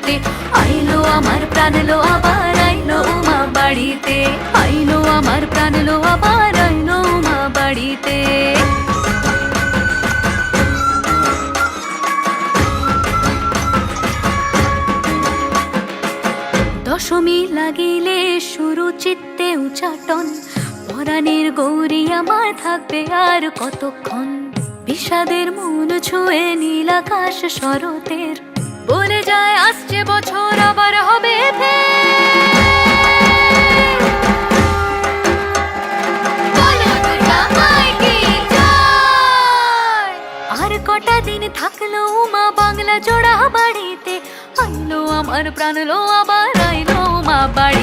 বাড়িতে, আইলো আমার প্রাণ লো আবার আইলো উমা বাড়িতে, আইলো আমার প্রাণ লো আবার আইলো উমা বাড়িতে। দশমী লাগিলে শুরু চিত্তে উচাটন, পরাণের গৌরী আমার থাকবে আর কতক্ষণ। বিষাদের মন ছুঁয়ে নীল আকাশ শরতের, বলে যায় আসছে বছর আবার হবে ফের। বলো দুর্গা মাইকে জয়। আর কটা দিন থাকলো উমা বাংলা জোড়া বাড়িতে, আইলো আমার প্রাণ লো আবার আইলো উমা বাড়ি।